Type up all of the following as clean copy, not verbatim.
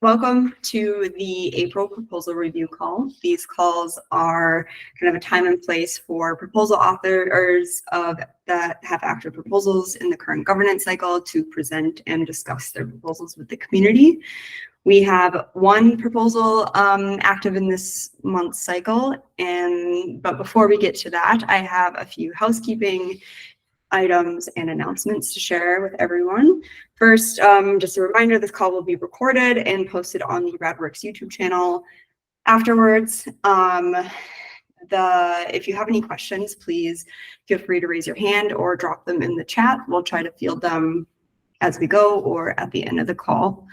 Welcome to the April proposal review call. These calls are kind of a time and place for proposal authors that have active proposals in the current governance cycle to present and discuss their proposals with the community. We have one proposal active in this month's cycle, but before we get to that, I have a few housekeeping items and announcements to share with everyone. First, just a reminder, this call will be recorded and posted on the Radworks YouTube channel afterwards. If you have any questions, please feel free to raise your hand or drop them in the chat. We'll try to field them as we go or at the end of the call.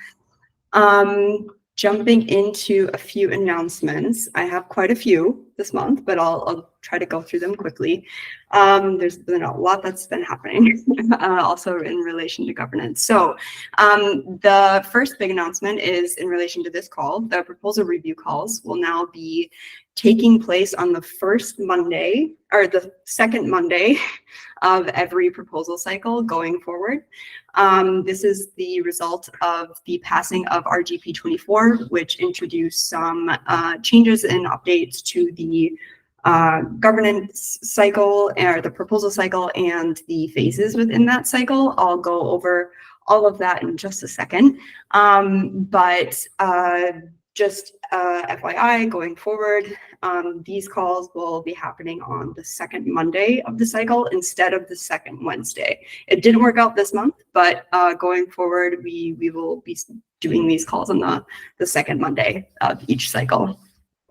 Jumping into a few announcements. I have quite a few this month, but I'll try to go through them quickly. There's been a lot that's been happening also in relation to governance. So the first big announcement is in relation to this call. The proposal review calls will now be taking place on the first Monday or the second Monday of every proposal cycle going forward. This is the result of the passing of RGP 24, which introduced some changes and updates to the governance cycle or the proposal cycle and the phases within that cycle. I'll go over all of that in just a second. Just FYI, going forward, these calls will be happening on the second Monday of the cycle instead of the second Wednesday. It didn't work out this month, but going forward, we will be doing these calls on the second Monday of each cycle.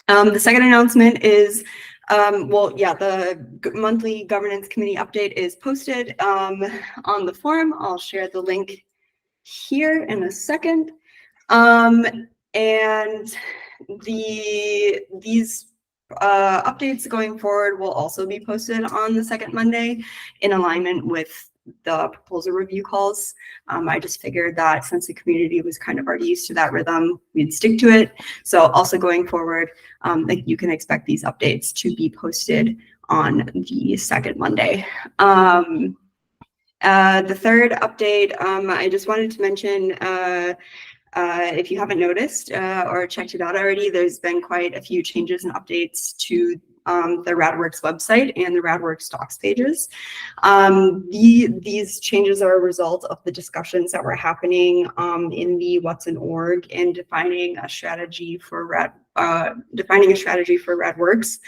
The second announcement is, the monthly governance committee update is posted on the forum. I'll share the link here in a second. And these updates going forward will also be posted on the second Monday in alignment with the proposal review calls. I just figured that since the community was kind of already used to that rhythm, we'd stick to it. So also going forward, you can expect these updates to be posted on the second Monday. The third update, I just wanted to mention, if you haven't noticed or checked it out already, there's been quite a few changes and updates to the Radworks website and the Radworks docs pages. These changes are a result of the discussions that were happening in the What's in Org and defining a strategy for Radworks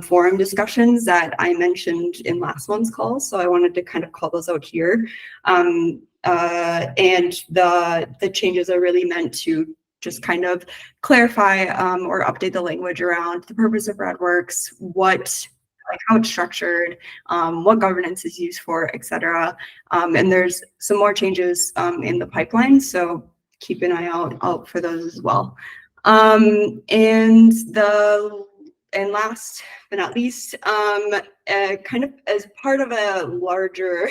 forum discussions that I mentioned in last month's call. So I wanted to kind of call those out here. And the changes are really meant to just kind of clarify or update the language around the purpose of Radworks, how it's structured, what governance is used for, etc. And there's some more changes in the pipeline, so keep an eye out for those as well. And last but not least, kind of as part of a larger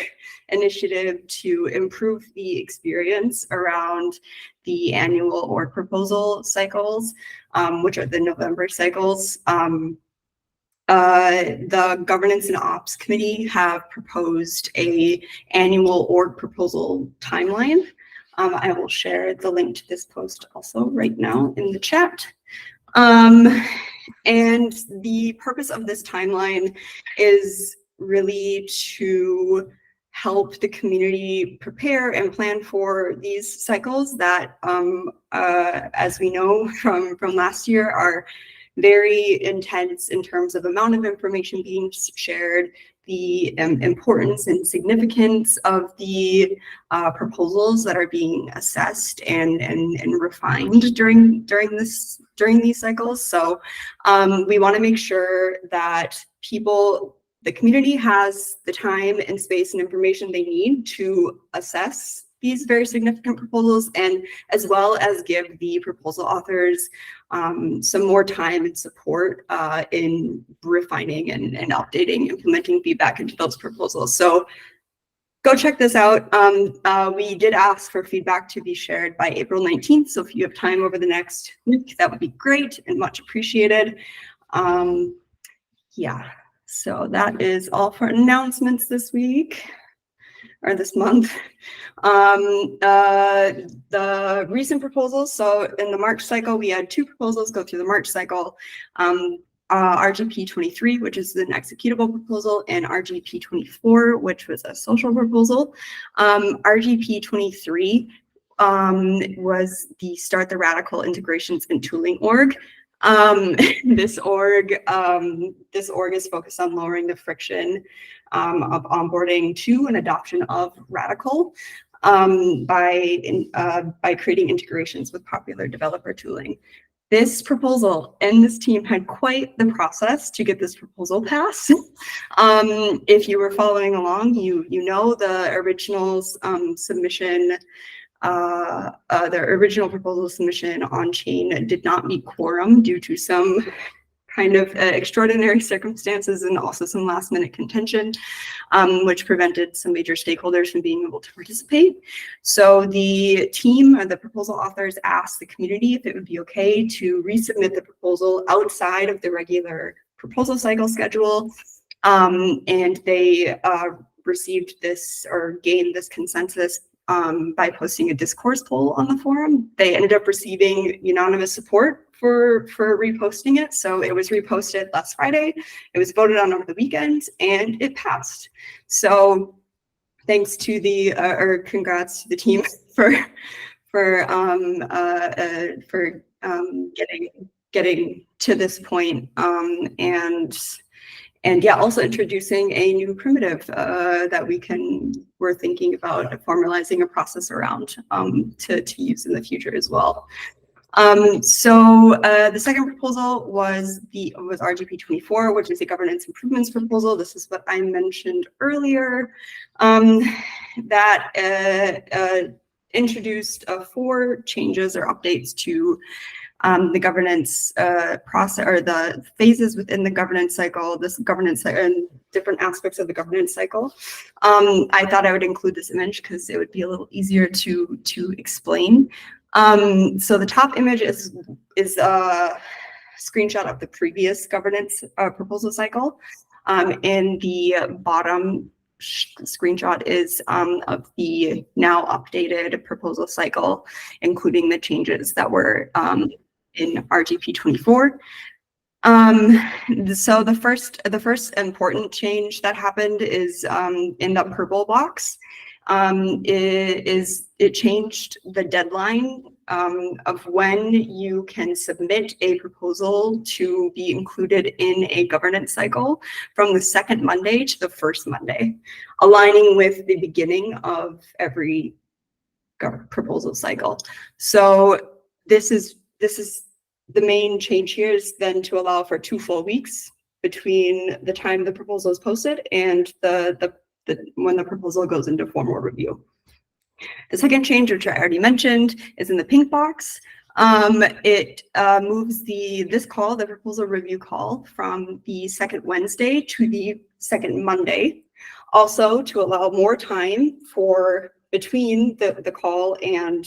initiative to improve the experience around the annual org proposal cycles, which are the November cycles, the Governance and Ops Committee have proposed an annual org proposal timeline. I will share the link to this post also right now in the chat. And the purpose of this timeline is really to help the community prepare and plan for these cycles that, as we know from last year, are very intense in terms of amount of information being shared, the importance and significance of the proposals that are being assessed and refined during these cycles. So we want to make sure that the community has the time and space and information they need to assess these very significant proposals, and as well as give the proposal authors some more time and support in refining and updating, implementing feedback into those proposals. So go check this out. We did ask for feedback to be shared by April 19th. So if you have time over the next week, that would be great and much appreciated. Yeah, so that is all for announcements this week. or this month. The recent proposals, so in the March cycle, we had 2 proposals go through the March cycle. RGP 23, which is an executable proposal, and RGP 24, which was a social proposal. RGP 23 was the Start the Radicle Integrations and Tooling org. This org is focused on lowering the friction of onboarding to and adoption of Radicle by creating integrations with popular developer tooling. This proposal and this team had quite the process to get this proposal passed. If you were following along, you know the original submission. The original proposal submission on chain did not meet quorum due to some kind of extraordinary circumstances and also some last minute contention, which prevented some major stakeholders from being able to participate. So the team or the proposal authors asked the community if it would be okay to resubmit the proposal outside of the regular proposal cycle schedule. And they received this or gained this consensus by posting a discourse poll on the forum. They ended up receiving unanimous support for reposting it. So it was reposted last Friday. It was voted on over the weekend, and it passed. So thanks to the or congrats to the team for getting to this point, and yeah, also introducing a new primitive that we're thinking about formalizing a process around to use in the future as well. So the second proposal was RGP 24, which is a governance improvements proposal. This is what I mentioned earlier, that introduced 4 changes or updates to the governance process, or the phases within the governance cycle, and different aspects of the governance cycle. I thought I would include this image because it would be a little easier to explain. So the top image is a screenshot of the previous governance proposal cycle, and the bottom screenshot is of the now updated proposal cycle, including the changes that were in RGP 24. So the first important change that happened is in the purple box. It changed the deadline of when you can submit a proposal to be included in a governance cycle from the second Monday to the first Monday, aligning with the beginning of every proposal cycle. So this is the main change here is then to allow for 2 full weeks between the time the proposal is posted and when the proposal goes into formal review. The second change, which I already mentioned, is in the pink box. It moves the proposal review call from the second Wednesday to the second Monday, also to allow more time between the call and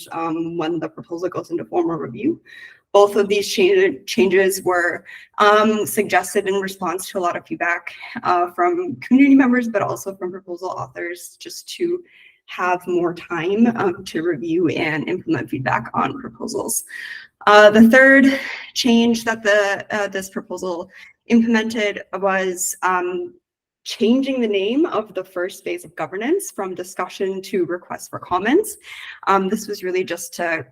when the proposal goes into formal review. Both of these changes were suggested in response to a lot of feedback from community members, but also from proposal authors, just to have more time to review and implement feedback on proposals. The third change that this proposal implemented was changing the name of the first phase of governance from discussion to request for comments. This was really just to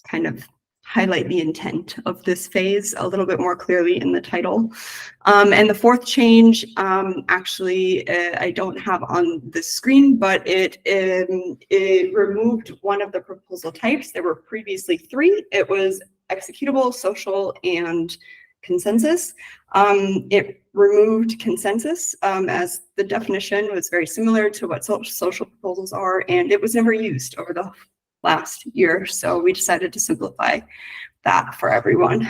kind of highlight the intent of this phase a little bit more clearly in the title. And the fourth change, actually, I don't have on the screen, but it removed one of the proposal types. There were previously 3. It was executable, social, and consensus. It removed consensus as the definition was very similar to what social proposals are, and it was never used over the last year. So we decided to simplify that for everyone.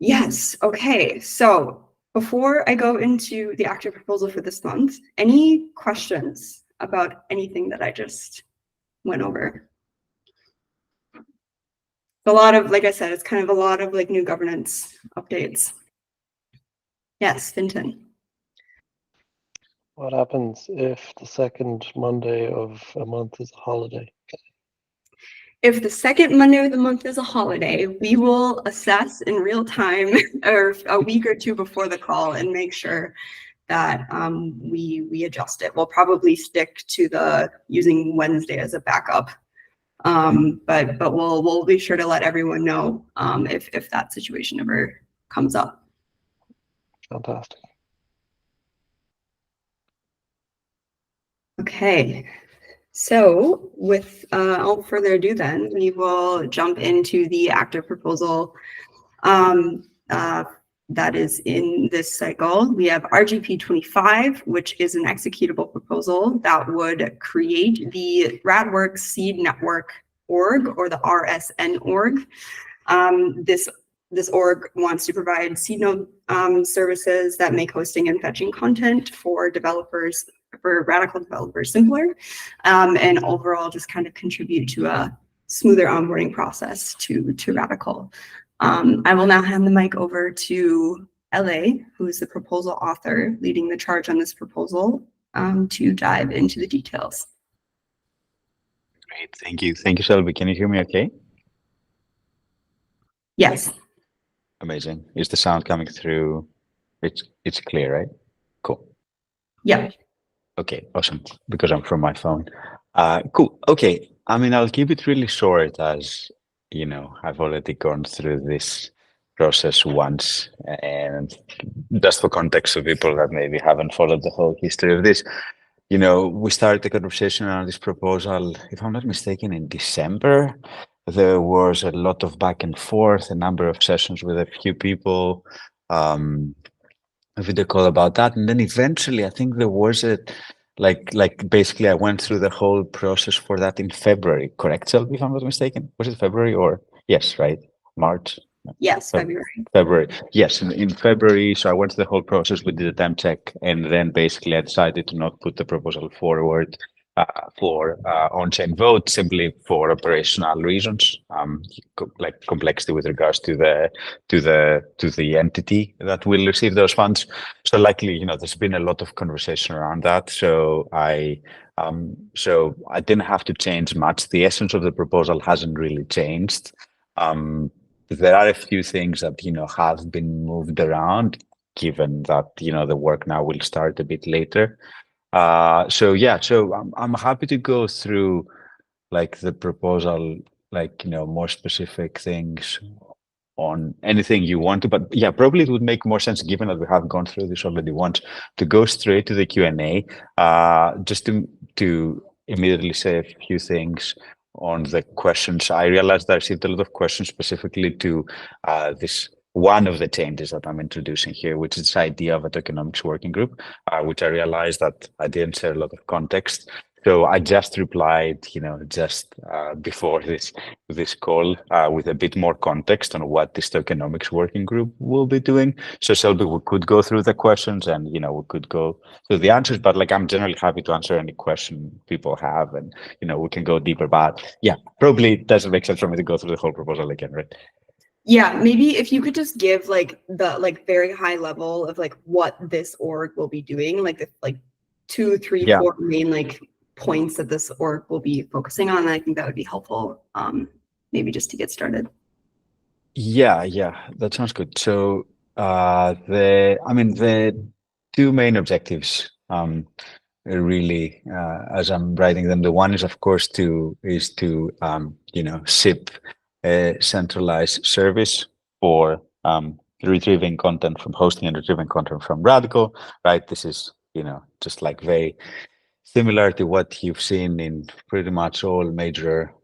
Yes, okay. So before I go into the active proposal for this month, any questions about anything that I just went over? A lot of, like I said, it's kind of a lot of like new governance updates. Yes, Finton. What happens if the second Monday of a month is a holiday? If the second Monday of the month is a holiday, we will assess in real time or a week or two before the call and make sure that we adjust it. We'll probably stick to the using Wednesday as a backup. But we'll be sure to let everyone know if that situation ever comes up. Fantastic. Okay, so without further ado, then we will jump into the active proposal that is in this cycle. We have RGP 25, which is an executable proposal that would create the Radworks Seed Network org, or the RSN org. This org wants to provide seed node services that make hosting and fetching content for developers, for Radicle developers, simpler, and overall just kind of contribute to a smoother onboarding process to Radicle. I will now hand the mic over to LA, who is the proposal author leading the charge on this proposal, to dive into the details. Great, thank you. Thank you, Shelby. Can you hear me okay? Yes. Amazing. Is the sound coming through? It's clear, right? Cool. Yeah. Okay, awesome. Because I'm from my phone. Cool. Okay. I mean, I'll keep it really short, as you know, I've already gone through this process once, and just for context of people that maybe haven't followed the whole history of this, you know, we started the conversation around this proposal, if I'm not mistaken, in December. There was a lot of back and forth, a number of sessions with a few people, a video call about that. And then eventually, I think there was basically I went through the whole process for that in February, correct, Selby, if I'm not mistaken? Was it February or, yes, right? March? Yes, February. February. Yes, in February. So I went through the whole process. We did a temp check, and then basically I decided to not put the proposal forward for on-chain vote, simply for operational reasons, like complexity with regards to the entity that will receive those funds. So likely, you know, there's been a lot of conversation around that. So I didn't have to change much. The essence of the proposal hasn't really changed. There are a few things that, you know, have been moved around, given that, you know, the work now will start a bit later. So I'm happy to go through like the proposal, like, you know, more specific things on anything you want to, but yeah, probably it would make more sense, given that we have gone through this already once, to go straight to the Q&A, just to immediately say a few things on the questions. I realized I received a lot of questions specifically to this one of the changes that I'm introducing here, which is this idea of a tokenomics working group, which I realized that I didn't share a lot of context. So I just replied, you know, just before this call with a bit more context on what this tokenomics working group will be doing. So Selby, we could go through the questions, and, you know, we could go through the answers, but like, I'm generally happy to answer any question people have, and, you know, we can go deeper. But yeah, probably it doesn't make sense for me to go through the whole proposal again, right? Yeah, maybe if you could just give like the very high level of like what this org will be doing, like the 2, 3, 4 main like points that this org will be focusing on. I think that would be helpful, maybe just to get started. Yeah, that sounds good. So the two main objectives, really, as I'm writing them, the one is, of course, to you know, ship a centralized service for retrieving content from hosting and retrieving content from Radicle, right? This is, you know, just like very similar to what you've seen in pretty much all major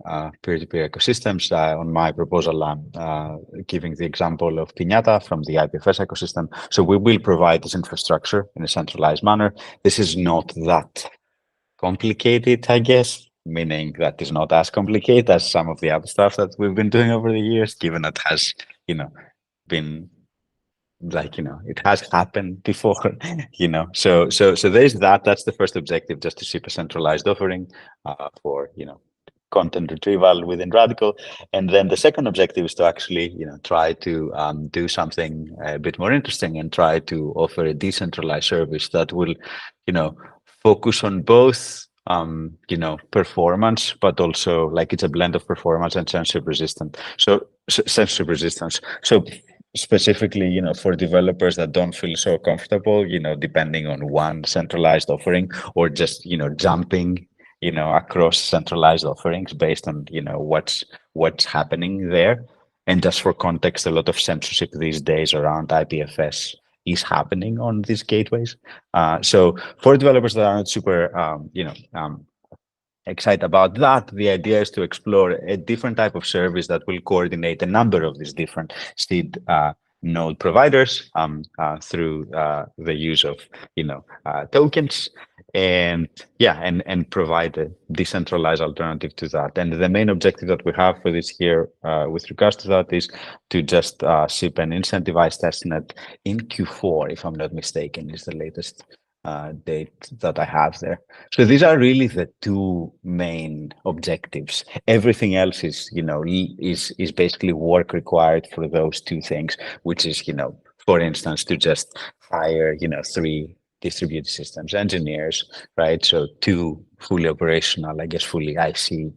peer-to-peer ecosystems. On my proposal, I'm giving the example of Piñata from the IPFS ecosystem. So we will provide this infrastructure in a centralized manner. This is not that complicated, I guess, meaning that it's not as complicated as some of the other stuff that we've been doing over the years, given that has, you know, been like, you know, it has happened before, you know. So there's that. That's the first objective, just to ship a centralized offering for, you know, content retrieval within Radicle. And then the second objective is to actually, try to do something a bit more interesting and try to offer a decentralized service that will, focus on both, performance, but also like it's a blend of performance and censorship resistance. So censorship resistance. So specifically, for developers that don't feel so comfortable, depending on one centralized offering or just, jumping, across centralized offerings based on, what's happening there. And just for context, a lot of censorship these days around IPFS is happening on these gateways. So for developers that aren't super, excited about that, the idea is to explore a different type of service that will coordinate a number of these different seed node providers through the use of tokens, and provide a decentralized alternative to that. And the main objective that we have for this year with regards to that is to just ship an incentivized testnet in Q4, if I'm not mistaken, is the latest date that I have there. So these are really the two main objectives. Everything else is, is basically work required for those two things, which is, for instance, to just hire, 3 distributed systems engineers, right? So 2 fully operational, I guess, fully IC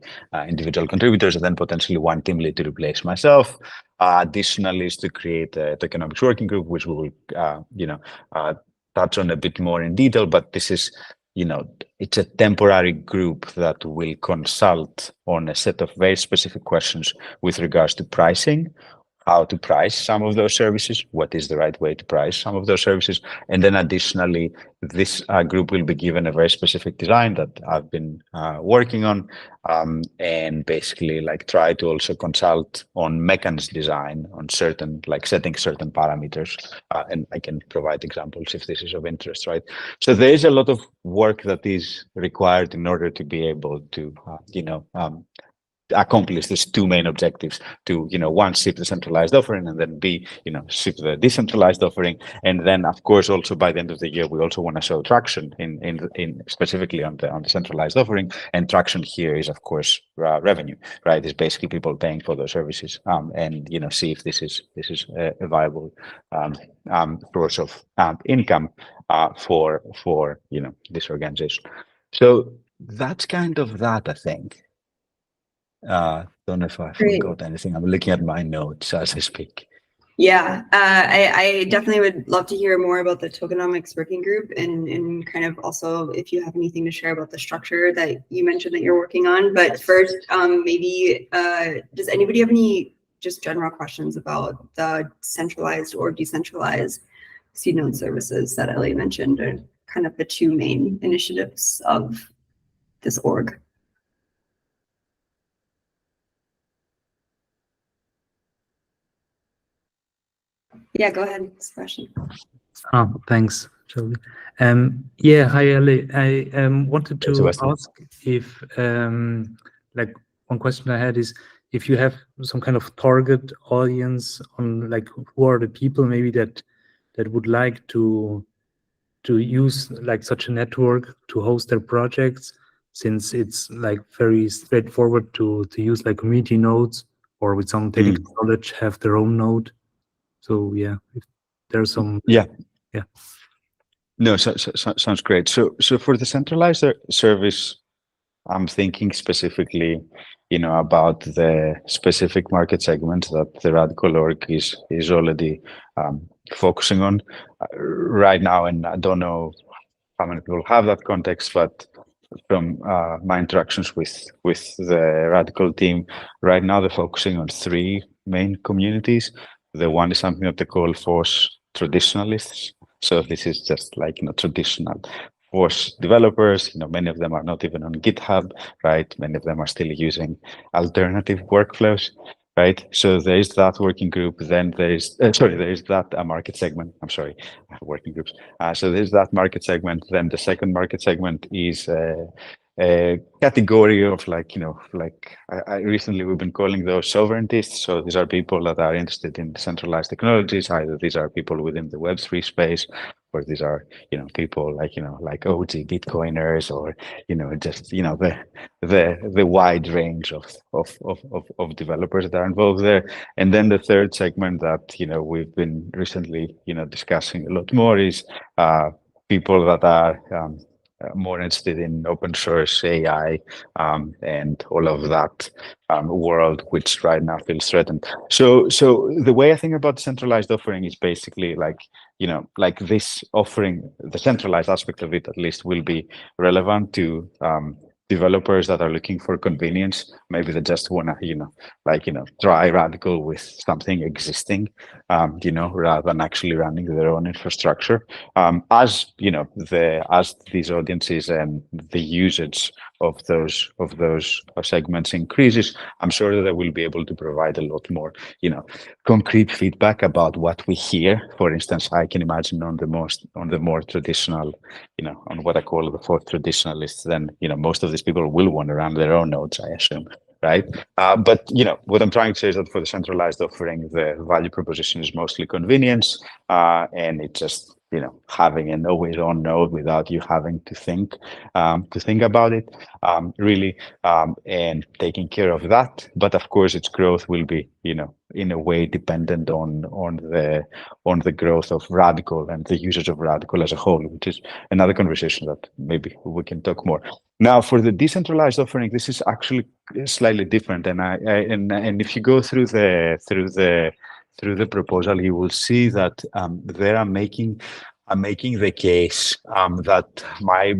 individual contributors, and then potentially 1 team lead to replace myself. Additionally, is to create a Tokenomics Working Group, which we will, touch on a bit more in detail, but this is, it's a temporary group that will consult on a set of very specific questions with regards to pricing, how to price some of those services, what is the right way to price some of those services. And then additionally, this group will be given a very specific design that I've been working on, and basically like try to also consult on mechanism design on certain, like setting certain parameters. And I can provide examples if this is of interest, right? So there is a lot of work that is required in order to be able to, accomplish these 2 main objectives: to, 1, ship the centralized offering, and then B, ship the decentralized offering. And then of course also by the end of the year we also want to show traction in specifically on the centralized offering. And traction here is of course revenue, right? It's basically people paying for those services, and see if this is a viable source of income for this organization. So that's kind of that, I think. Don't know if I forgot anything. I'm looking at my notes as I speak. Yeah, I definitely would love to hear more about the Tokenomics Working Group, and kind of also if you have anything to share about the structure that you mentioned that you're working on. But first, maybe does anybody have any just general questions about the centralized or decentralized seed node services that Elliot mentioned, or kind of the 2 main initiatives of this org? Yeah, go ahead. Question. Oh, thanks, Joey. Yeah, hi, Ali. I wanted to ask if, like, one question I had is if you have some kind of target audience on, like, who are the people maybe that would like to use like such a network to host their projects, since it's like very straightforward to use like community nodes, or with some technical knowledge have their own node. So yeah, if there's some No, sounds great. So for the centralized service, I'm thinking specifically, about the specific market segment that the Radicle org is already focusing on right now. And I don't know how many people have that context, but from my interactions with the Radicle team, right now they're focusing on 3 main communities. The one is something that they call force traditionalists. So this is just like, traditional force developers. Many of them are not even on GitHub, right? Many of them are still using alternative workflows, right? So there is that working group. Then there is, there is that market segment. I'm sorry, working groups. So there's that market segment. Then the second market segment is a category of I recently we've been calling those sovereigntists. So these are people that are interested in decentralized technologies. Either these are people within the Web3 space, course, these are, people like OG Bitcoiners, or, just, the wide range of developers that are involved there. And then the third segment that, we've been recently, discussing a lot more is people that are more interested in open source AI and all of that world, which right now feels threatened. So the way I think about centralized offering is basically like this offering, the centralized aspect of it at least, will be relevant to developers that are looking for convenience. Maybe they just want to, try Radicle with something existing, rather than actually running their own infrastructure. As these audiences and the usage of those segments increases, I'm sure that they will be able to provide a lot more, concrete feedback about what we hear. For instance, I can imagine on the more traditional, on what I call the fourth traditionalists, then most of these people will want to run their own nodes, I assume. Right. But, what I'm trying to say is that for the centralized offering, the value proposition is mostly convenience, and it's just, having an always on node without you having to think about it, really, and taking care of that. But of course, its growth will be, in a way dependent on the growth of Radicle and the usage of Radicle as a whole, which is another conversation that maybe we can talk more. Now, for the decentralized offering, this is actually slightly different, and if you go through the proposal, you will see that they are making the case that my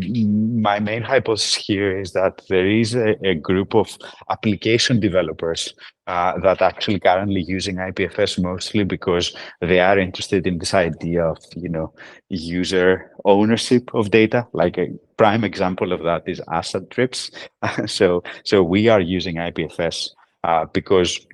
main hypothesis here is that there is a group of application developers that actually currently using IPFS mostly because they are interested in this idea of user ownership of data. Like a prime example of that is asset trips. So we are using IPFS because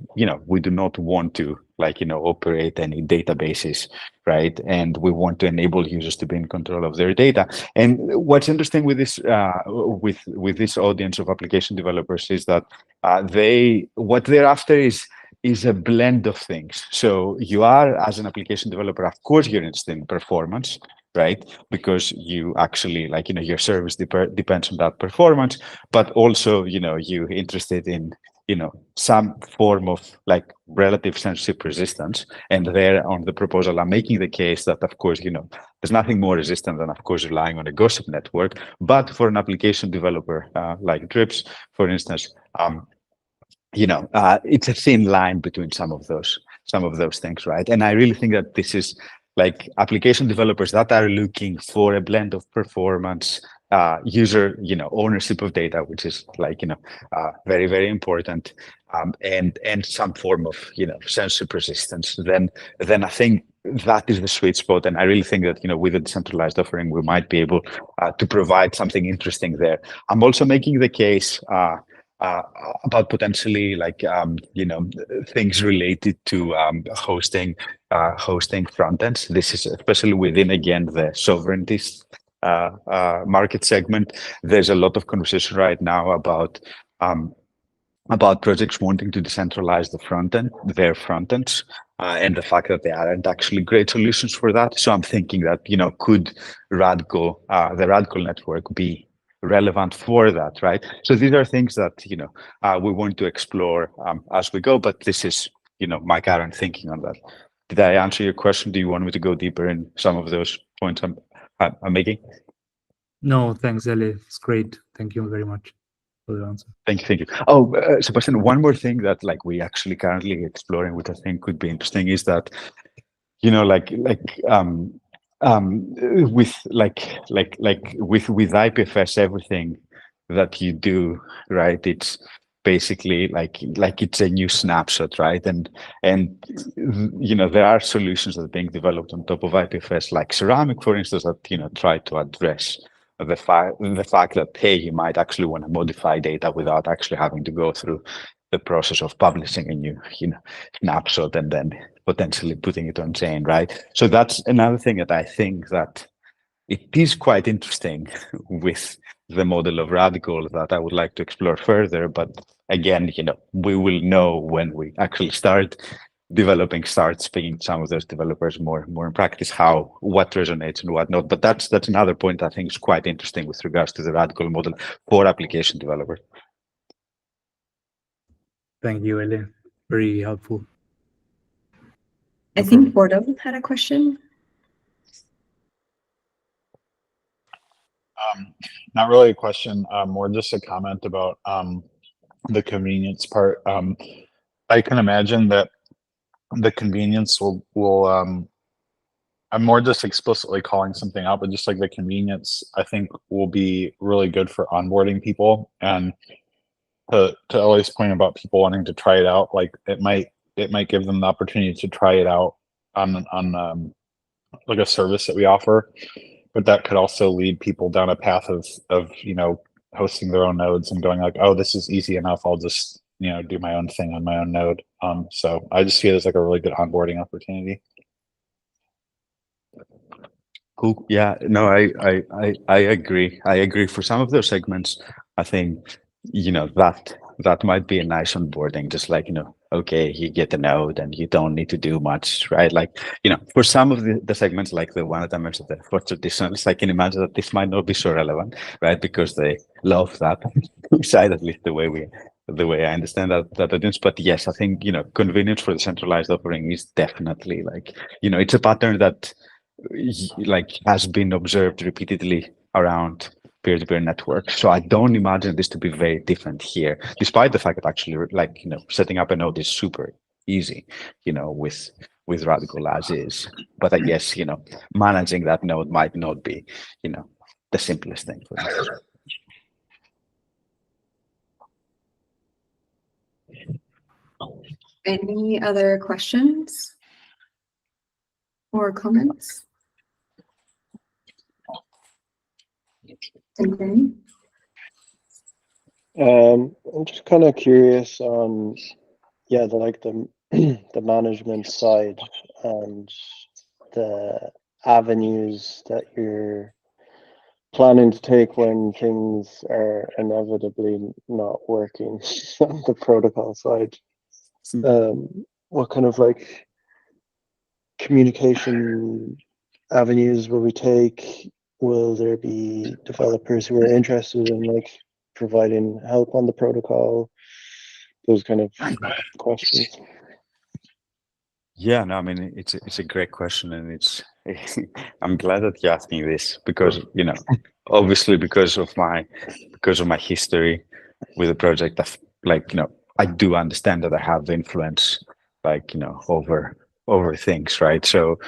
we do not want to operate any databases, right? And we want to enable users to be in control of their data. And what's interesting with this with this audience of application developers is that what they're after is a blend of things. So you are, as an application developer, of course, you're interested in performance, right? Because you actually your service depends on that performance, but also you're interested in some form of relative censorship resistance. And there on the proposal, I'm making the case that, of course, there's nothing more resistant than, of course, relying on a gossip network. But for an application developer like Drips, for instance, it's a thin line between some of those things, right? And I really think that this is application developers that are looking for a blend of performance, user, ownership of data, which is very, very important, and some form of, censorship resistance. Then I think that is the sweet spot. And I really think that, with a decentralized offering, we might be able to provide something interesting there. I'm also making the case about potentially things related to hosting front ends. This is especially within, again, the sovereignties market segment. There's a lot of conversation right now about projects wanting to decentralize their front ends, and the fact that there aren't actually great solutions for that. So I'm thinking that could the Radicle network be relevant for that, right? So these are things that we want to explore as we go, but this is my current thinking on that. Did I answer your question? Do you want me to go deeper in some of those points I'm making? No, thanks, Eli. It's great. Thank you very much for the answer. Thank you. Oh, Sebastian, one more thing that we actually currently exploring, which I think could be interesting, is that with IPFS, everything that you do, right? It's basically it's a new snapshot, right? And there are solutions that are being developed on top of IPFS, like Ceramic, for instance, that try to address the fact that, hey, you might actually want to modify data without actually having to go through the process of publishing a new snapshot and then potentially putting it on chain, right? So that's another thing that I think that it is quite interesting with the model of Radicle that I would like to explore further. But again, we will know when we actually start developing, start speaking to some of those developers more in practice, what resonates and what not. But that's another point I think is quite interesting with regards to the Radicle model for application developers. Thank you, Eli. Very helpful. I think Bordeaux had a question. Not really a question, more just a comment about the convenience part. I can imagine that the convenience will I'm more just explicitly calling something out, but just like the convenience, I think will be really good for onboarding people. And to Ellie's point about people wanting to try it out, like it might give them the opportunity to try it out on like a service that we offer, but that could also lead people down a path of hosting their own nodes and going like, oh, this is easy enough, I'll just do my own thing on my own node. So I just see it as like a really good onboarding opportunity. Cool. Yeah, no, I agree. I agree. For some of those segments, I think, that might be a nice onboarding, just like, okay, you get the node and you don't need to do much, right? Like, for some of the segments, like the one that I mentioned, for traditionalists, I can imagine that this might not be so relevant, right? Because they love that side, at least the way I understand that audience. But yes, I think, convenience for the centralized offering is definitely like, it's a pattern that has been observed repeatedly around peer-to-peer networks. So I don't imagine this to be very different here, despite the fact that actually, setting up a node is super easy, with Radicle as is. But I guess, managing that node might not be, the simplest thing for us. Any other questions or comments? Okay. I'm just kind of curious on, the management side and the avenues that you're planning to take when things are inevitably not working on the protocol side. What kind of communication avenues will we take? Will there be developers who are interested in providing help on the protocol? Those kind of questions. Yeah, no, I mean, it's a great question, and I'm glad that you're asking this because, obviously because of my history with the project, I do understand that I have influence, over things, right? So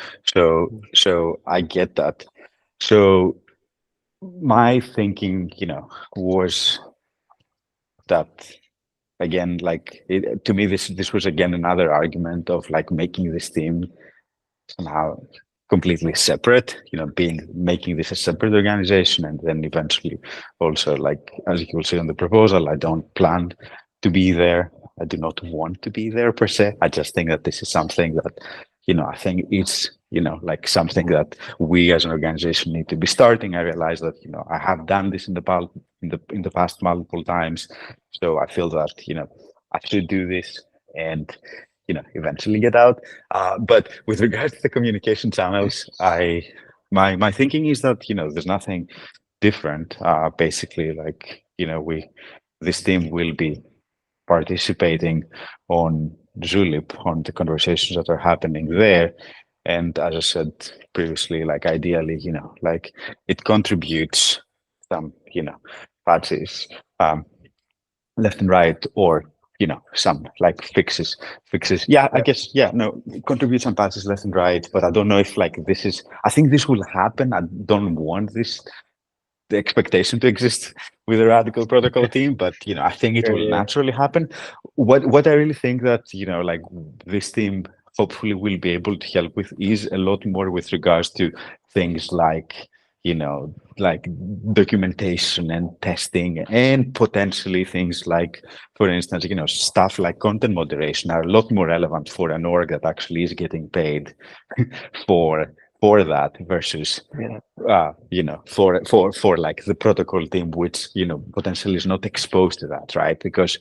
I get that. So my thinking, was that, again, to me, this was again another argument of making this team somehow completely separate, making this a separate organization, and then eventually also, as you will see on the proposal, I don't plan to be there. I do not want to be there per se. I just think that this is something that, I think it's, something that we as an organization need to be starting. I realize that, I have done this in the past multiple times. So I feel that, I should do this and, eventually get out. But with regards to the communication channels, my thinking is that, there's nothing different. Basically, this team will be participating on Zulip, on the conversations that are happening there. And as I said previously, ideally, it contributes some, patches left and right, or, some fixes. Yeah, I guess, no, contribute some patches left and right, but I don't know if I think this will happen. I don't want the expectation to exist with a Radicle protocol team, but I think it will naturally happen. What I really think that this team hopefully will be able to help with is a lot more with regards to things like documentation and testing, and potentially things like, for instance, stuff like content moderation are a lot more relevant for an org that actually is getting paid for for that versus for like the protocol team, which potentially is not exposed to that, right? Because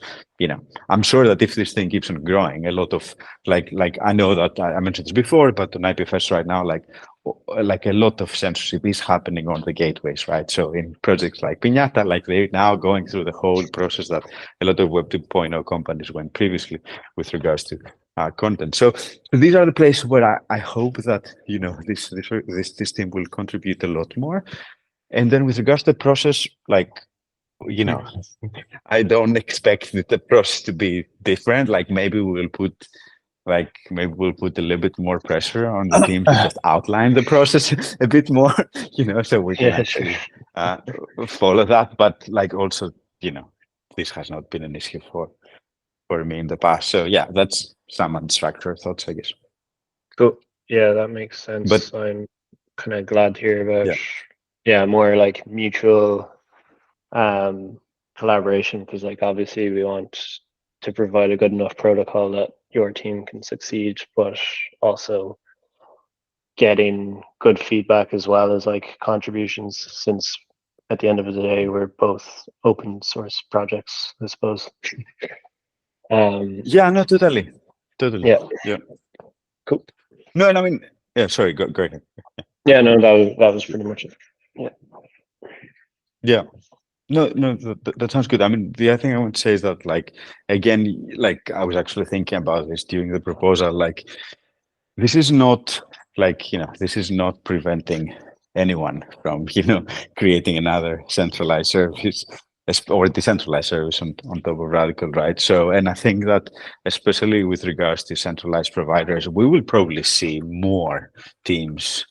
I'm sure that if this thing keeps on growing, a lot of like I know that I mentioned this before, but on IPFS right now, like a lot of censorship is happening on the gateways, right? So in projects like Piñata, like they're now going through the whole process that a lot of Web 2.0 companies went previously with regards to content. So these are the places where I hope that this team will contribute a lot more. And then with regards to the process, like I don't expect the process to be different. Like maybe we'll put a little bit more pressure on the team to just outline the process a bit more, so we can actually follow that. But like also, this has not been an issue for me in the past. So yeah, that's some unstructured thoughts, I guess. Cool. Yeah, that makes sense. But I'm kind of glad to hear about more like mutual collaboration, because like obviously we want to provide a good enough protocol that your team can succeed, but also getting good feedback as well as like contributions, since at the end of the day we're both open source projects, I suppose. Yeah, no, totally. Yeah. Cool. No, and I mean, yeah, sorry, go ahead. Yeah, no, that was pretty much it. Yeah. No, that sounds good. I mean, the other thing I would say is that, like, again, like I was actually thinking about this during the proposal, like, this is not like, this is not preventing anyone from, creating another centralized service or decentralized service on top of Radicle, right? So, and I think that especially with regards to centralized providers, we will probably see more teams,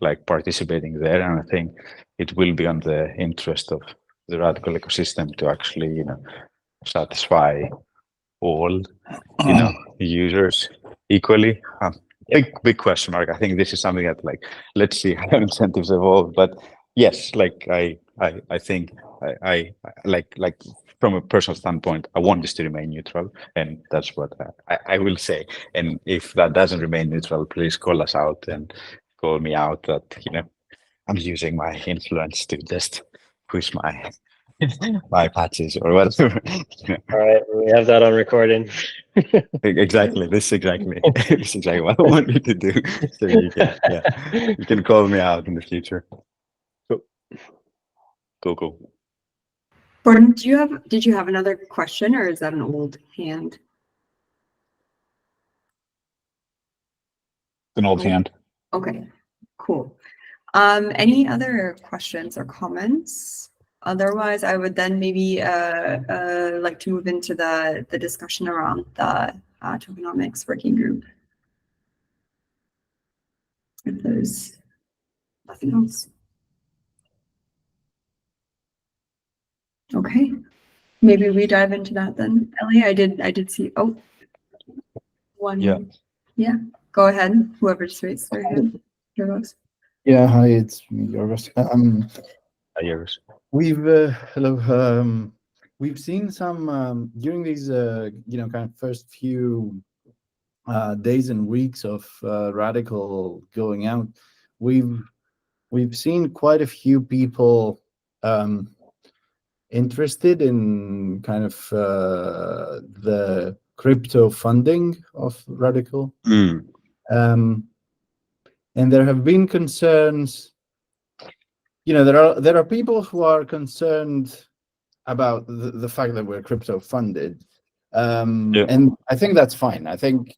like participating there. And I think it will be on the interest of the Radicle ecosystem to actually, satisfy all, users equally. Big question mark. I think this is something that, like, let's see how incentives evolve. But yes, like I think I like from a personal standpoint, I want this to remain neutral, and that's what I will say. And if that doesn't remain neutral, please call us out and call me out that I'm using my influence to just push my my patches or whatever. All right, we have that on recording. Exactly. This is exactly what I want you to do. So you can call me out in the future. Cool. Gordon, did you have another question, or is that an old hand? An old hand. Okay, cool. Any other questions or comments? Otherwise, I would then maybe like to move into the discussion around the Tokenomics Working Group. If there's nothing else. Okay, maybe we dive into that then. Ellie, I did see, one. Yeah, go ahead, whoever's raised their hand. Yorgos. Yeah, hi, it's me, Yorgos. Yorgos. We've seen some during these kind of first few days and weeks of Radicle going out. We've seen quite a few people interested in kind of the crypto funding of Radicle. And there have been concerns. There are people who are concerned about the fact that we're crypto funded, and I think that's fine. I think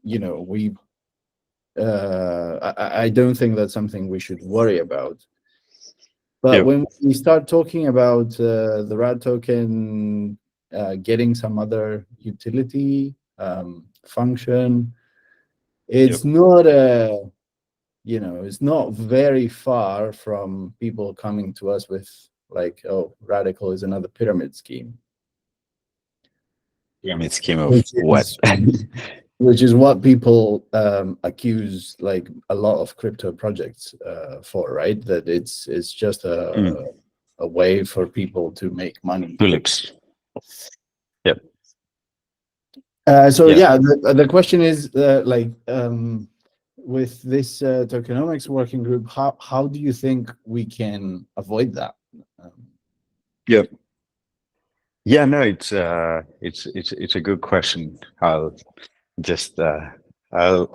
I don't think that's something we should worry about. But when we start talking about the RAD token getting some other utility function, it's not it's not very far from people coming to us with like, oh, Radicle is another pyramid scheme. Pyramid scheme of what? Which is what people accuse like a lot of crypto projects for, right? That it's just a way for people to make money. Tulips. The question is with this tokenomics working group, how do you think we can avoid that? Yeah. Yeah, no, it's a good question. I'll just I'll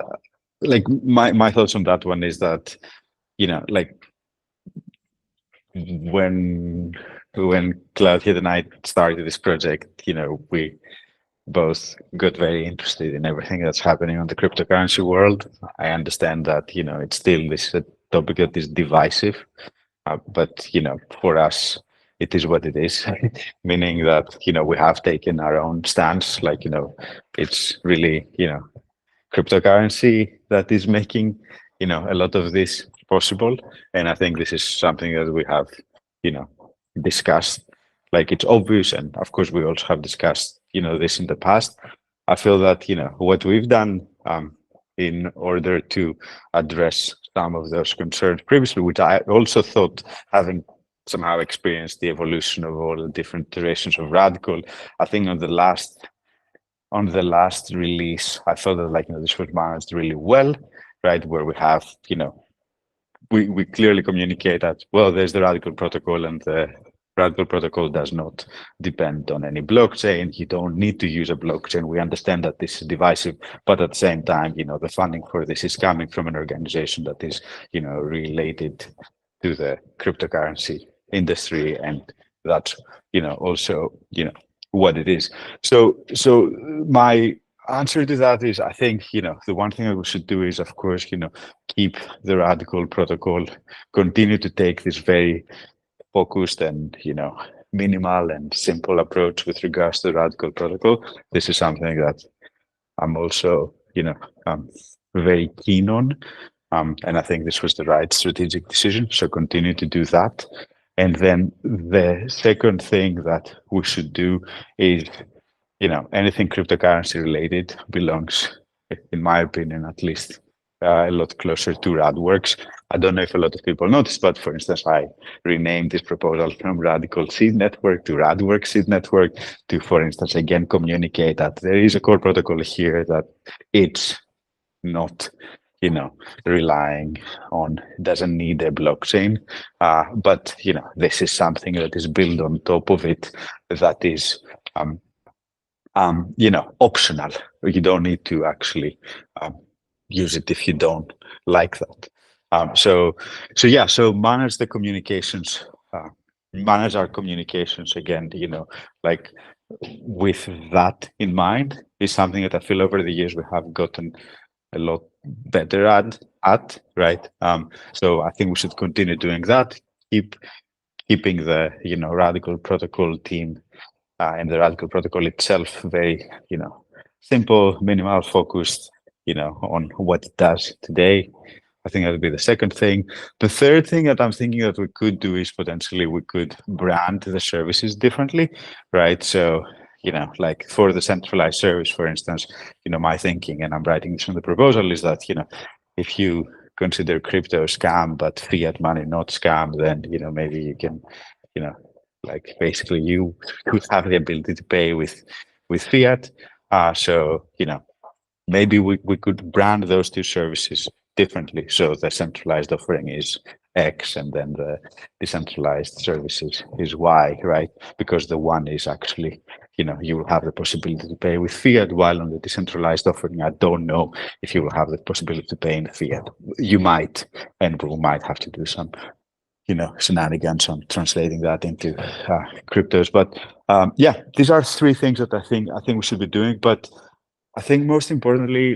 like my thoughts on that one is that, you know, like when Claudia and I started this project, you know, we both got very interested in everything that's happening on the cryptocurrency world. I understand that, you know, it's still this topic that is divisive, but, you know, for us, it is what it is, meaning that, you know, we have taken our own stance, like, you know, it's really, you know, cryptocurrency that is making, you know, a lot of this possible. And I think this is something that we have, you know, discussed. Like, it's obvious, and of course we also have discussed, you know, this in the past. I feel that, you know, what we've done in order to address some of those concerns previously, which I also thought, having somehow experienced the evolution of all the different iterations of Radicle, I think on the last release, I thought that, like, you know, this was managed really well, right? Where we have, you know, we clearly communicate that, well, there's the Radicle protocol, and the Radicle protocol does not depend on any blockchain. You don't need to use a blockchain. We understand that this is divisive, but at the same time, you know, the funding for this is coming from an organization that is, you know, related to the cryptocurrency industry, and that's, you know, also, you know, what it is. So my answer to that is, I think, you know, the one thing that we should do is, of course, you know, keep the Radicle protocol, continue to take this very focused and, you know, minimal and simple approach with regards to the Radicle protocol. This is something that I'm also, you know, very keen on. And I think this was the right strategic decision. So continue to do that. And then the second thing that we should do is, you know, anything cryptocurrency related belongs, in my opinion, at least, a lot closer to Radworks. I don't know if a lot of people noticed, but for instance, I renamed this proposal from Radicle Seed Network to Radworks Seed Network to, for instance, again, communicate that there is a core protocol here, that it's not, you know, relying on, doesn't need a blockchain, but, you know, this is something that is built on top of it, that is, you know, optional. You don't need to actually use it if you don't like that. So manage the communications, manage our communications again, you know, like, with that in mind, is something that I feel over the years we have gotten a lot better at, right? So I think we should continue doing that, keeping the, you know, Radicle protocol team and the Radicle protocol itself very, you know, simple, minimal, focused, you know, on what it does today. I think that would be the second thing. The third thing that I'm thinking that we could do is potentially we could brand the services differently, right? So, you know, like for the centralized service, for instance, you know, my thinking, and I'm writing this on the proposal, is that, you know, if you consider crypto scam but fiat money not scam, then, you know, maybe you can, you know, like, basically you could have the ability to pay with fiat. So, you know, maybe we could brand those two services differently. So the centralized offering is X, and then the decentralized services is Y, right? Because the one is actually, you know, you will have the possibility to pay with fiat, while on the decentralized offering, I don't know if you will have the possibility to pay in fiat. You might, and we might have to do some, you know, shenanigans on translating that into cryptos. But yeah, these are three things that I think we should be doing. But I think most importantly,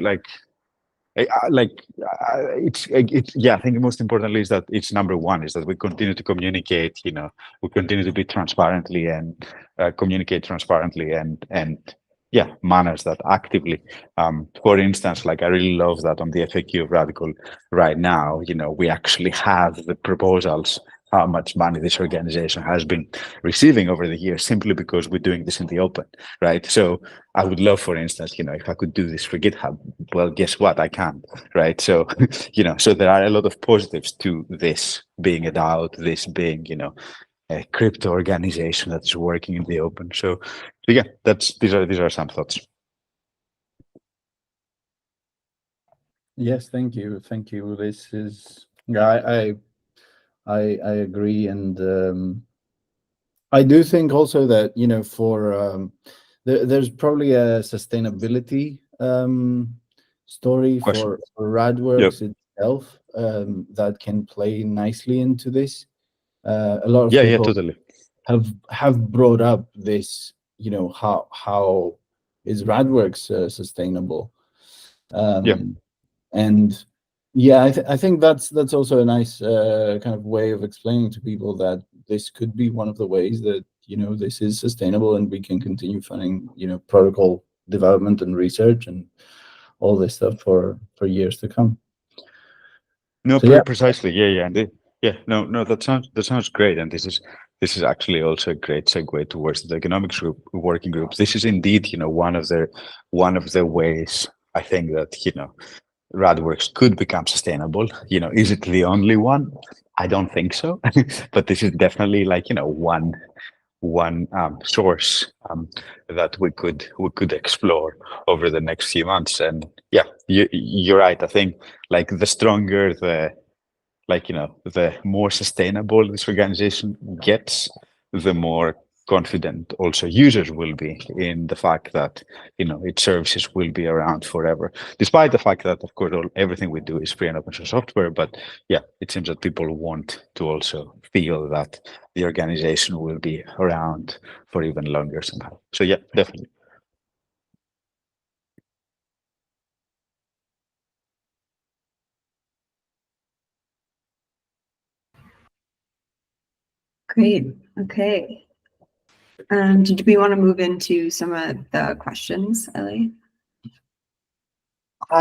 it's yeah, I think most importantly is that it's number one is that we continue to communicate, you know, we continue to be transparently and communicate transparently and yeah, manage that actively. For instance, like, I really love that on the FAQ of Radicle right now, you know, we actually have the proposals, how much money this organization has been receiving over the years, simply because we're doing this in the open, right? So I would love, for instance, you know, if I could do this for GitHub, well, guess what? I can't, right? So, you know, so there are a lot of positives to this being a DAO, this being, you know, a crypto organization that is working in the open. So yeah, these are some thoughts. Yes, thank you. This is, yeah, I agree, and I do think also that, you know, for there's probably a sustainability story Question. for Radworks itself that can play nicely into this. A lot of Yeah, people totally. have brought up this, you know, how is Radworks sustainable? And yeah, I think that's also a nice kind of way of explaining to people that this could be one of the ways that, you know, this is sustainable and we can continue funding, you know, protocol development and research and all this stuff for years to come. No, So, yeah. precisely. Yeah, and no, that sounds great. And this is actually also a great segue towards the Tokenomics Working Group. This is indeed, you know, one of the ways I think that, you know, Radworks could become sustainable. You know, is it the only one? I don't think so, but this is definitely, like, you know, one source that we could explore over the next few months. And yeah, you're right. I think, like, the stronger the more sustainable this organization gets, the more confident also users will be in the fact that, you know, its services will be around forever, despite the fact that, of course, everything we do is free and open source software. But yeah, it seems that people want to also feel that the organization will be around for even longer somehow. So yeah, definitely. Great. Okay. Did we want to move into some of the questions, Ellie?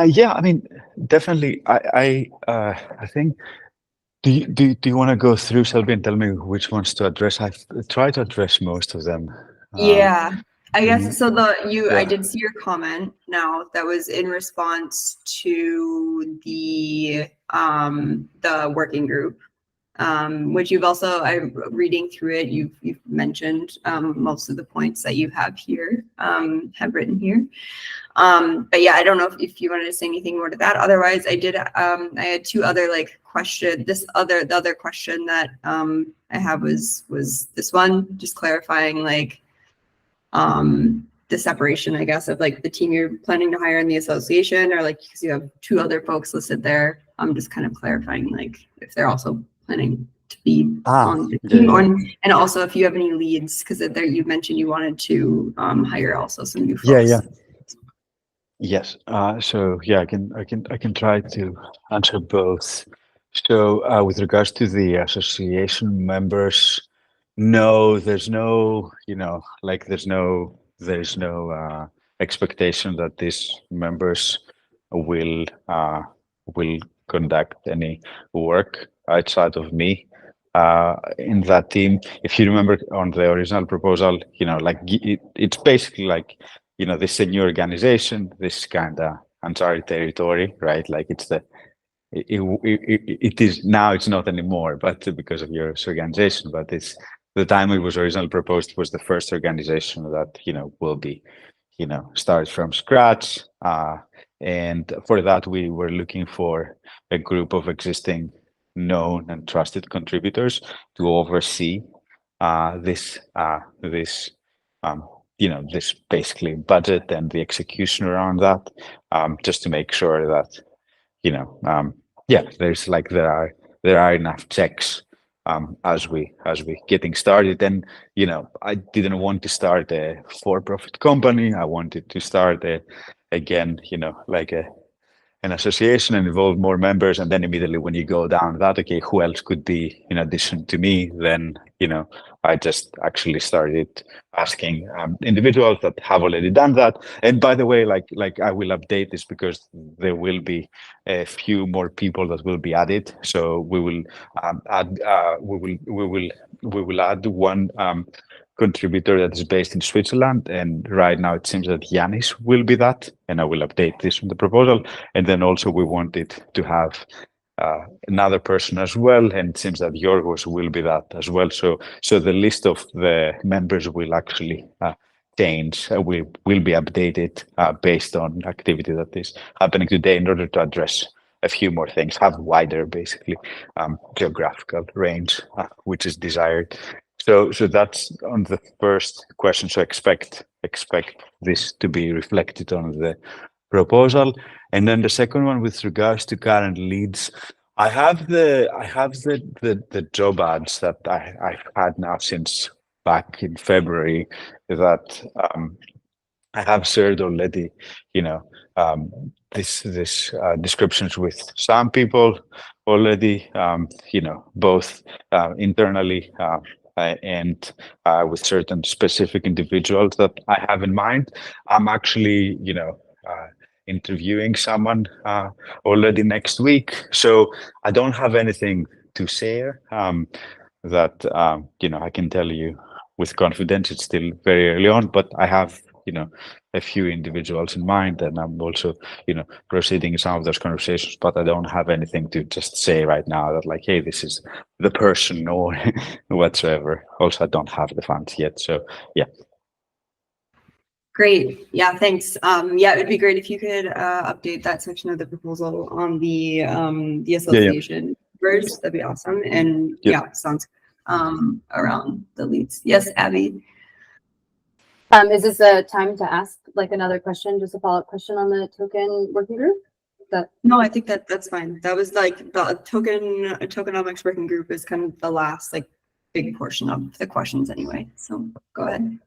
Yeah, I mean, definitely. I think. Do you want to go through, Selby, and tell me which ones to address? I've tried to address most of them. Yeah, I guess so. I Yeah. did see your comment now that was in response to the working group, which you've also, I'm reading through it, you've mentioned most of the points that you have here, have written here. But yeah, I don't know if you wanted to say anything more to that. Otherwise, I had two other question. The other question that I have was this one, just clarifying the separation, I guess, of the team you're planning to hire in the association, or because you have two other folks listed there. I'm just kind of clarifying if they're also planning to be on the team, and also if you have any leads, because there you mentioned you wanted to hire also some new folks. Yeah. Yes. So yeah, I can try to answer both. So with regards to the association members, no, there's no, there's no expectation that these members will conduct any work outside of me in that team. If you remember on the original proposal, it's basically this is a new organization, this kind of uncharted territory, right? It is now, it's not anymore, but because of your organization. But it's the time it was originally proposed was the first organization that will be start from scratch. And for that, we were looking for a group of existing known and trusted contributors to oversee this basically budget and the execution around that, just to make sure that there's there are enough checks as we getting started. And I didn't want to start a for-profit company. I wanted to start an association and involve more members. And then immediately when you go down that, okay, who else could be in addition to me? Then I just actually started asking individuals that have already done that. And by the way, I will update this because there will be a few more people that will be added. So we will add one contributor that is based in Switzerland, and right now it seems that Yanis will be that, and I will update this in the proposal. And then also we wanted to have another person as well, and it seems that Yorgos will be that as well. So the list of the members will actually change will be updated based on activity that is happening today in order to address a few more things, have wider basically geographical range, which is desired. So that's on the first question. So expect this to be reflected on the proposal. And then the second one with regards to current leads, I have the job ads that I've had now since back in February that I have shared already, this descriptions with some people already, both internally and with certain specific individuals that I have in mind. I'm actually, interviewing someone already next week, so I don't have anything to share that I can tell you with confidence. It's still very early on, but I have a few individuals in mind, and I'm also proceeding in some of those conversations, but I don't have anything to just say right now that like, hey, this is the person or whatsoever. Also, I don't have the funds yet, so yeah. Great. Yeah, thanks. Yeah, it'd be great if you could update that section of the proposal on the association first. That'd be awesome. And yeah, sounds around the leads. Yes, Abby. Is this a time to ask like another question, just a follow-up question on the token working group? No, I think that's fine. That was like the tokenomics working group is kind of the last like big portion of the questions anyway. So go ahead.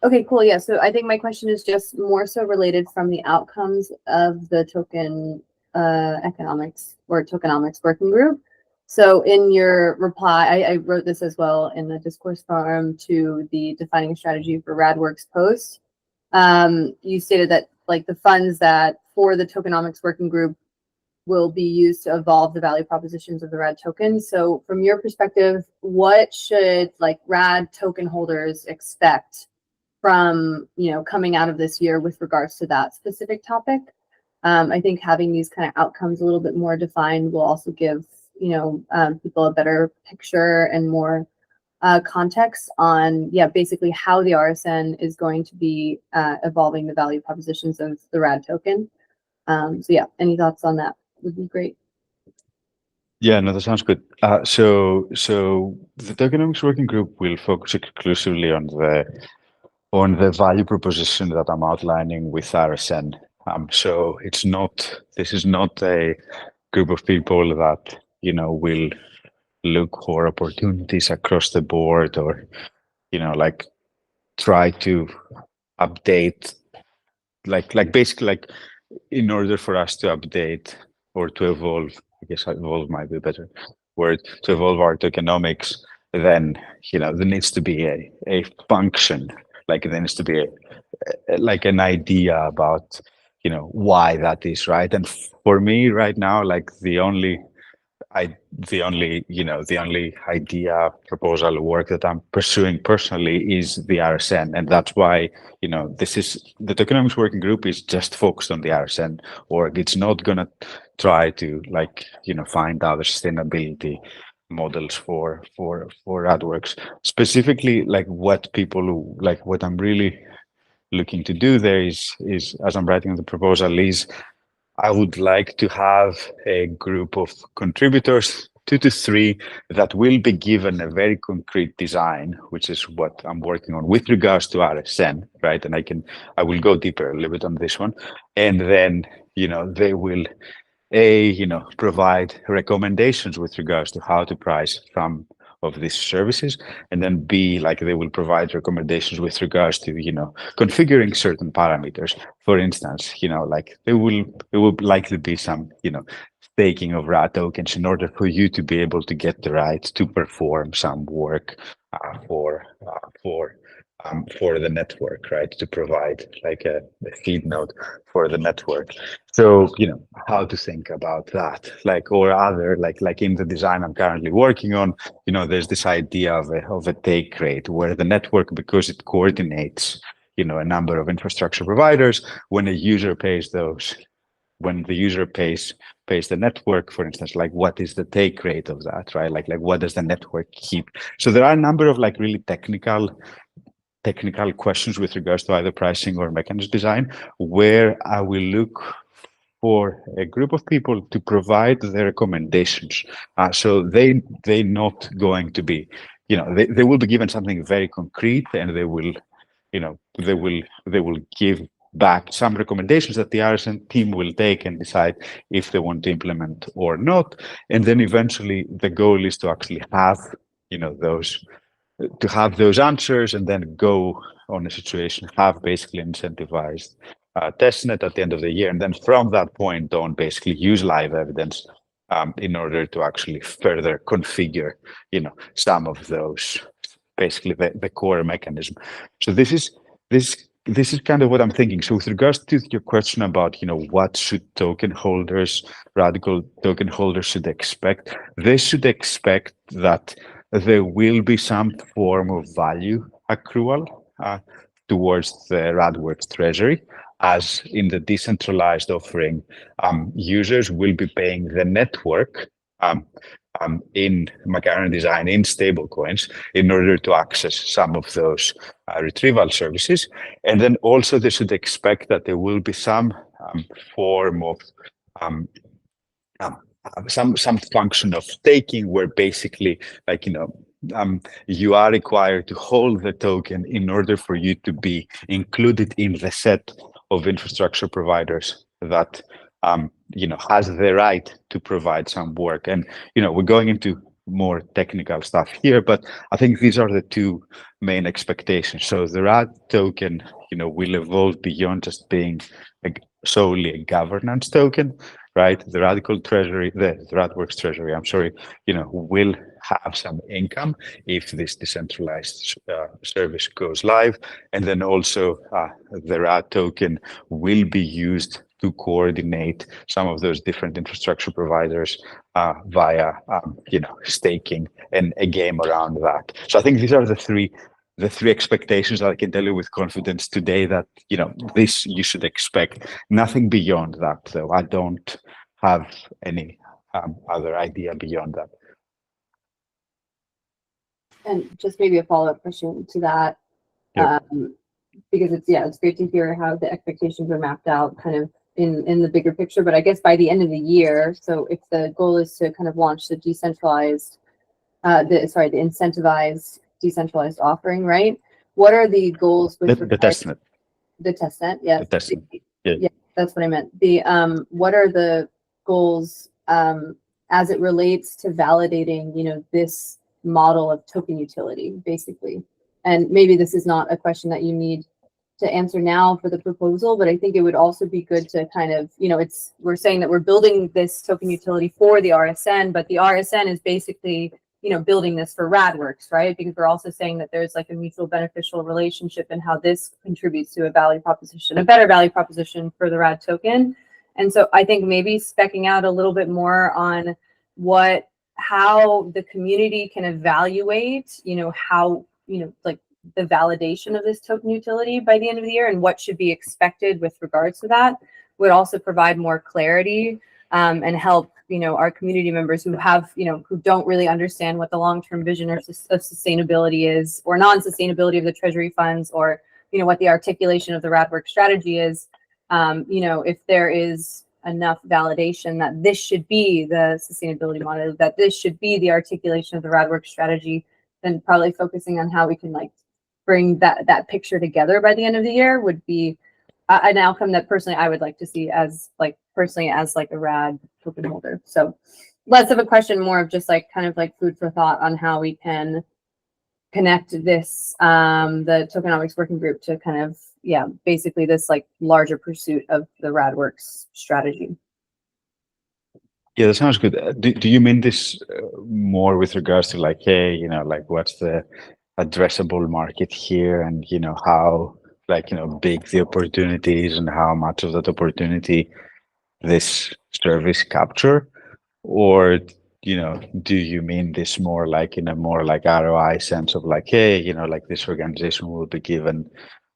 Okay, cool. Yeah. So I think my question is just more so related from the outcomes of the token economics or tokenomics working group. So in your reply, I wrote this as well in the discourse forum to the defining a strategy for Radworks post. You stated that like the funds that for the tokenomics working group will be used to evolve the value propositions of the RAD token. So from your perspective, what should like RAD token holders expect from, coming out of this year with regards to that specific topic? I think having these kind of outcomes a little bit more defined will also give, people a better picture and more context on, basically how the RSN is going to be evolving the value propositions of the RAD token. So yeah, any thoughts on that would be great. Yeah, no, that sounds good. So the tokenomics working group will focus exclusively on the value proposition that I'm outlining with RSN. So this is not a group of people that will look for opportunities across the board or like try to update like basically like in order for us to update or to evolve, I guess evolve might be a better word, to evolve our tokenomics, then there needs to be a function, like there needs to be like an idea about why that is, right? And for me right now, like the only idea, proposal, work that I'm pursuing personally is the RSN, and that's why this is the tokenomics working group is just focused on the RSN org. It's not gonna try to find other sustainability models for Radworks. Specifically, like what I'm really looking to do there is as I'm writing the proposal is I would like to have a group of contributors, 2 to 3, that will be given a very concrete design, which is what I'm working on with regards to RSN, right? And I will go deeper a little bit on this one. And then, they will provide recommendations with regards to how to price some of these services, and then B, like they will provide recommendations with regards to configuring certain parameters. For instance, like there will likely be some staking of RAD tokens in order for you to be able to get the right to perform some work for the network, right? To provide like a feed node for the network. So, how to think about that, like, or other, like in the design I'm currently working on, there's this idea of a take rate where the network, because it coordinates, a number of infrastructure providers, when a user pays when the user pays the network, for instance, like what is the take rate of that, right? Like what does the network keep? So there are a number of like really technical technical questions with regards to either pricing or mechanism design, where I will look for a group of people to provide their recommendations. So they're not going to be, they will be given something very concrete, and they will give back some recommendations that the RSN team will take and decide if they want to implement or not. And then eventually the goal is to actually have, those answers, and then go on a situation, have basically incentivized testnet at the end of the year. And then from that point on, basically use live evidence in order to actually further configure, some of those, basically the core mechanism. So this is kind of what I'm thinking. So with regards to your question about, what should token holders, Radicle token holders should expect, they should expect that there will be some form of value accrual towards the Radworks treasury, as in the decentralized offering, users will be paying the network in Macaron design in stablecoins in order to access some of those retrieval services. And then also they should expect that there will be some form of some function of staking, where basically, you are required to hold the token in order for you to be included in the set of infrastructure providers that has the right to provide some work. And we're going into more technical stuff here, but I think these are the two main expectations. So the RAD token, will evolve beyond just being solely a governance token, right? The Radicle treasury, the Radworks treasury, will have some income if this decentralized service goes live. And then also the RAD token will be used to coordinate some of those different infrastructure providers via, staking and a game around that. So I think these are the three expectations that I can tell you with confidence today, that, this you should expect. Nothing beyond that, though. I don't have any other idea beyond that. And just maybe a follow-up question to that, because it's great to hear how the expectations are mapped out kind of in the bigger picture. But I guess by the end of the year, so if the goal is to kind of launch the decentralized, the incentivized decentralized offering, right? What are the goals with the testnet? The testnet, yes. The testnet. Yeah, that's what I meant. The what are the goals as it relates to validating, this model of token utility, basically? And maybe this is not a question that you need to answer now for the proposal, but I think it would also be good to kind of, we're saying that we're building this token utility for the RSN, but the RSN is basically, building this for Radworks, right? Because we're also saying that there's like a mutual beneficial relationship in how this contributes to a value proposition, a better value proposition for the RAD token. And so I think maybe speccing out a little bit more on how the community can evaluate, how, like the validation of this token utility by the end of the year, and what should be expected with regards to that, would also provide more clarity and help, our community members who have, who don't really understand what the long-term vision of sustainability is, or non-sustainability of the treasury funds, or, what the articulation of the Radworks strategy is. If there is enough validation that this should be the sustainability model, that this should be the articulation of the Radworks strategy, then probably focusing on how we can bring that picture together by the end of the year would be an outcome that personally I would like to see as a RAD token holder. So less of a question, more of just kind of food for thought on how we can connect this, the Tokenomics Working Group, to kind of, basically this larger pursuit of the Radworks strategy. Yeah, that sounds good. Do you mean this more with regards to hey, what's the addressable market here, and how big the opportunity is, and how much of that opportunity this service capture? Or do you mean this more in a more ROI sense of hey, this organization will be given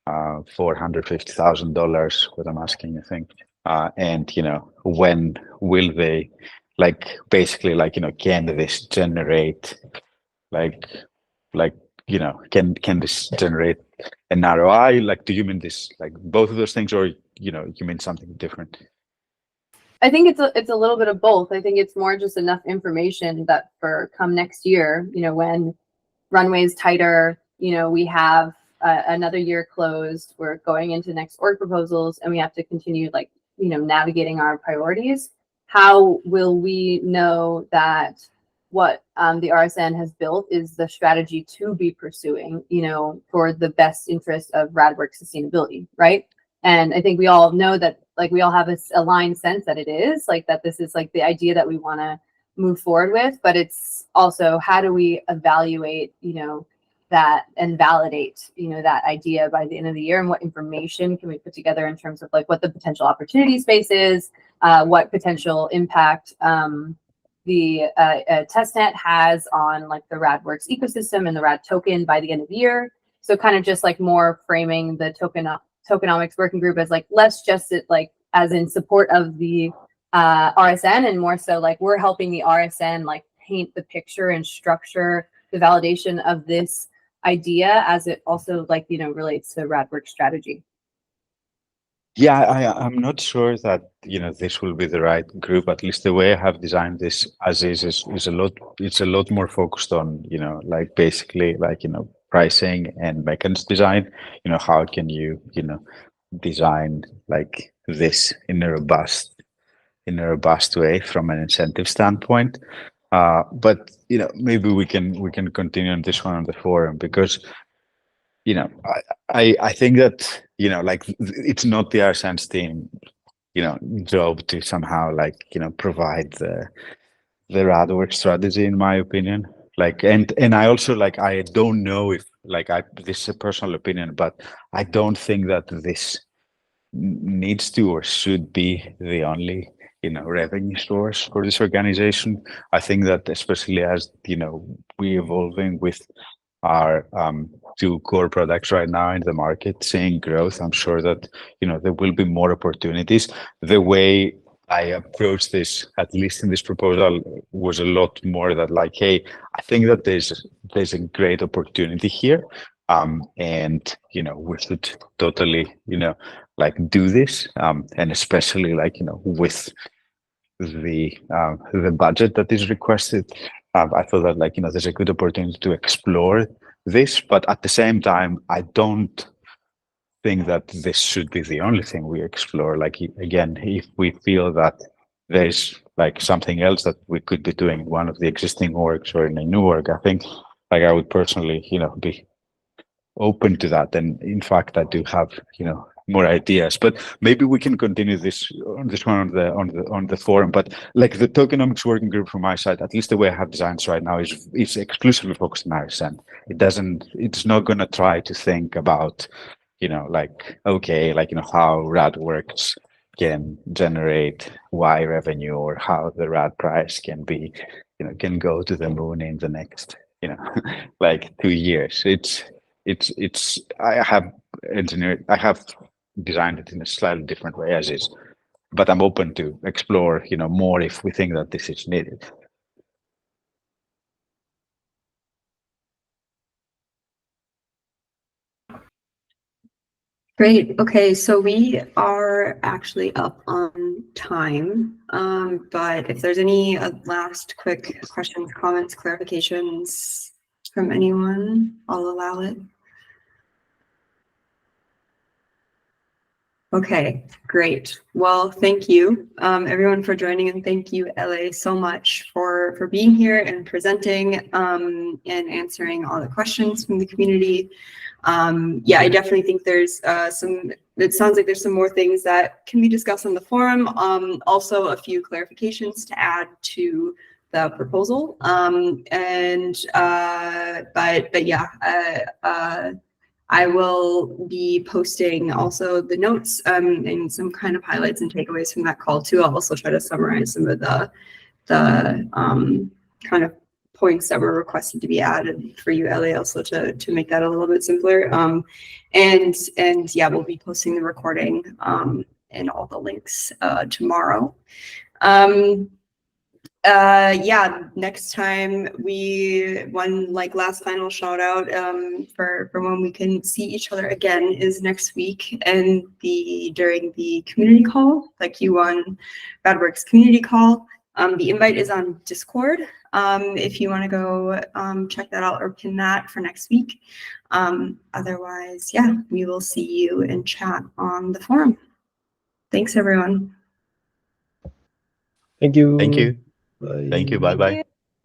$450,000, what I'm asking, I think, and when will they basically can this generate can this generate an ROI? Like, do you mean this, like both of those things, or you mean something different? I think it's a little bit of both. I think it's more just enough information that for come next year, when runway's tighter, we have another year closed, we're going into next org proposals, and we have to continue navigating our priorities. How will we know that what the RSN has built is the strategy to be pursuing, for the best interest of Radworks sustainability, right? And I think we all know that, we all have this aligned sense that it is, that this is the idea that we want to move forward with, but it's also how do we evaluate, that and validate, that idea by the end of the year, and what information can we put together in terms of what the potential opportunity space is, what potential impact the testnet has on the Radworks ecosystem and the RAD token by the end of the year. So kind of just more framing the Tokenomics Working Group as less just as in support of the RSN, and more so we're helping the RSN paint the picture and structure the validation of this idea as it also relates to Radworks strategy. Yeah, I'm not sure that this will be the right group. At least the way I have designed this as is a lot. It's a lot more focused on basically pricing and mechanism design. How can you design this in a robust way from an incentive standpoint. But maybe we can continue on this one on the forum, because I think that it's not the RSN's team job to somehow provide the Radworks strategy, in my opinion. And I also I don't know if this is a personal opinion, but I don't think that this needs to or should be the only revenue source for this organization. I think that especially as we're evolving with our two core products right now in the market, seeing growth, I'm sure that there will be more opportunities. The way I approached this, at least in this proposal, was a lot more that hey, I think that there's a great opportunity here, and we should totally do this, and especially with the budget that is requested. I feel that there's a good opportunity to explore this, but at the same time, I don't think that this should be the only thing we explore. Again, if we feel that there's something else that we could be doing in one of the existing orgs or in a new org, I think I would personally be open to that. And in fact, I do have more ideas, but maybe we can continue this one on the forum. But the Tokenomics Working Group from my side, at least the way I have designs right now, is exclusively focused on RSN. It's not going to try to think about okay, how Radworks can generate Y revenue, or how the RAD price can be can go to the moon in the next 2 years. I have designed it in a slightly different way as is, but I'm open to explore more if we think that this is needed. Great. Okay, so we are actually up on time, but if there's any last quick questions, comments, clarifications from anyone, I'll allow it. Okay, great. Well, thank you, everyone, for joining, and thank you, LA, so much for being here and presenting and answering all the questions from the community. Yeah, I definitely think there's it sounds like there's some more things that can be discussed on the forum. Also a few clarifications to add to the proposal. But yeah, I will be posting also the notes and some kind of highlights and takeaways from that call too. I'll also try to summarize some of the kind of points that were requested to be added for you, LA, also to make that a little bit simpler. And yeah, we'll be posting the recording and all the links tomorrow. yeah, next time one like last final shout out for when we can see each other again is next week, and during the community call, the Q1 Radworks community call. The invite is on Discord. If you want to go check that out or pin that for next week. Otherwise, yeah, we will see you in chat on the forum. Thanks, everyone. Thank you. Thank you. Bye. Thank you. Bye bye.